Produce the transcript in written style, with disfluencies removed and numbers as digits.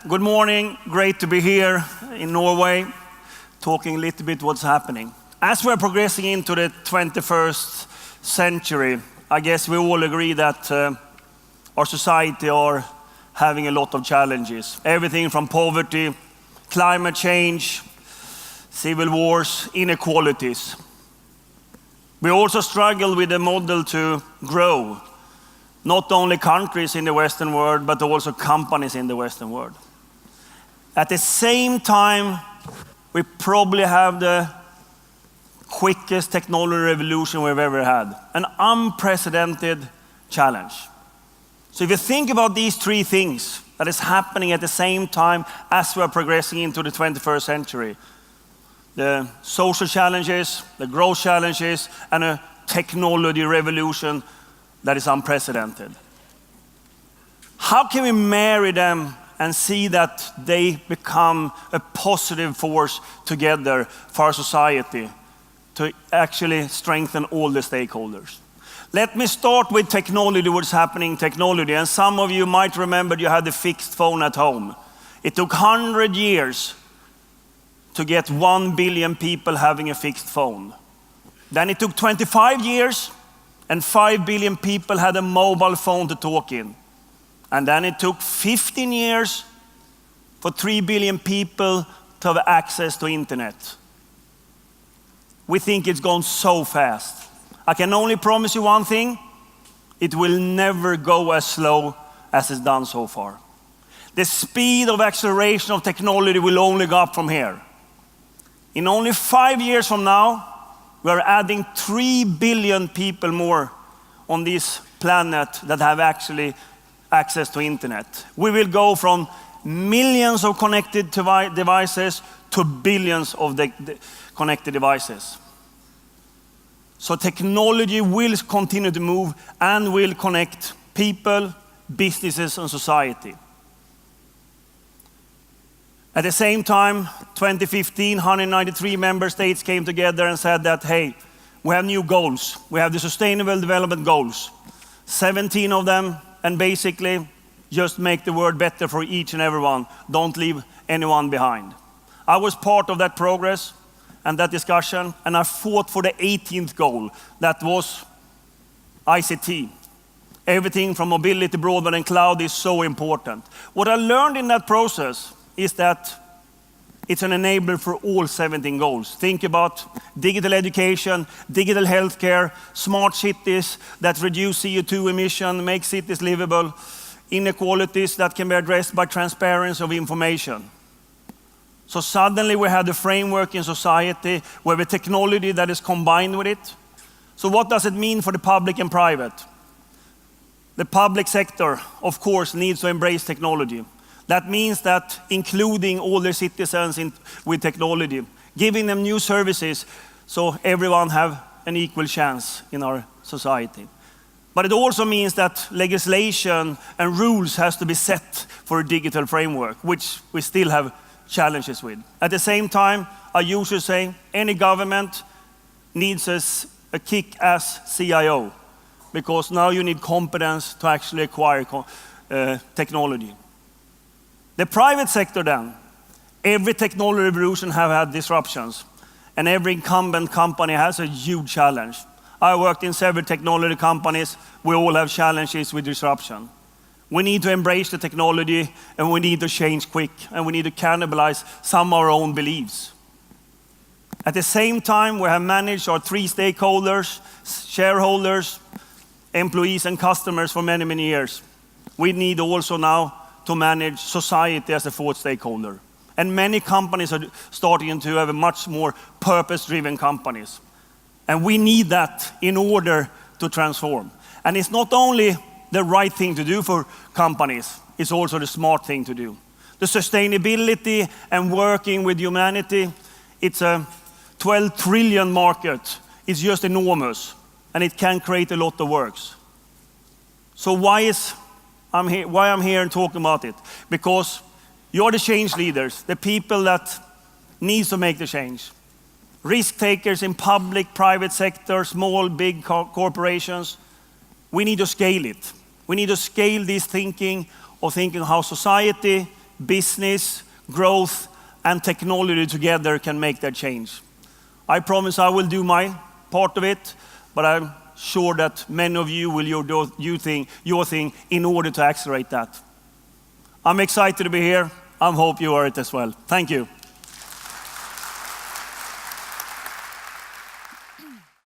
Good morning, great to be here in Norway, talking a little bit what's happening. As we're progressing into the 21st century, I guess we all agree that our society are having a lot of challenges. Everything from poverty, climate change, civil wars, inequalities. We also struggle with the model to grow, not only countries in the Western world, but also companies in the Western world. At the same time, we probably have the quickest technology revolution we've ever had, an unprecedented challenge. So if you think about these three things that is happening at the same time as we're progressing into the 21st century, the social challenges, the growth challenges, and a technology revolution that is unprecedented. How can we marry them and see that they become a positive force together for our society to actually strengthen all the stakeholders? Let me start with technology, what's happening in technology. And some of you might remember you had a fixed phone at home. It took 100 years to get 1 billion people having a fixed phone. Then it took 25 years and 5 billion people had a mobile phone to talk in. And then it took 15 years for 3 billion people to have access to internet. We think it's gone so fast. I can only promise you one thing, it will never go as slow as it's done so far. The speed of acceleration of technology will only go up from here. In only 5 years from now, we are adding 3 billion people more on this planet that have actually access to internet. We will go from millions of connected devices to billions of connected devices. So technology will continue to move and will connect people, businesses, and society. At the same time, 2015, 193 member states came together and said that, hey, we have new goals. We have the Sustainable Development Goals. 17 of them, and basically just make the world better for each and everyone. Don't leave anyone behind. I was part of that progress and that discussion, and I fought for the 18th goal. That was ICT. Everything from mobility, broadband, and cloud is so important. What I learned in that process is that it's an enabler for all 17 goals. Think about digital education, digital healthcare, smart cities that reduce CO2 emission, make cities livable, inequalities that can be addressed by transparency of information. So suddenly we have the framework in society where the technology that is combined with it. So what does it mean for the public and private? The public sector, of course, needs to embrace technology. That means that including all their citizens with technology, giving them new services so everyone have an equal chance in our society. But it also means that legislation and rules has to be set for a digital framework, which we still have challenges with. At the same time, I usually say any government needs a kick-ass CIO, because now you need competence to actually acquire technology. The private sector then, every technology revolution have had disruptions, and every incumbent company has a huge challenge. I worked in several technology companies. We all have challenges with disruption. We need to embrace the technology, and we need to change quick, and we need to cannibalize some of our own beliefs. At the same time, we have managed our three stakeholders, shareholders, employees, and customers for many, many years. We need also now to manage society as a fourth stakeholder. And many companies are starting to have a much more purpose-driven companies. And we need that in order to transform. And it's not only the right thing to do for companies, it's also the smart thing to do. The sustainability and working with humanity, it's a 12 trillion market. It's just enormous, and it can create a lot of works. So why I'm here and talking about it? Because you're the change leaders, the people that needs to make the change. Risk takers in public, private sector, small, big corporations. We need to scale it. We need to scale this thinking of thinking how society business, growth, and technology together can make that change. I promise I will do my part of it, but I'm sure that many of you will do your thing in order to accelerate that. I'm excited to be here. I hope you are it as well. Thank you.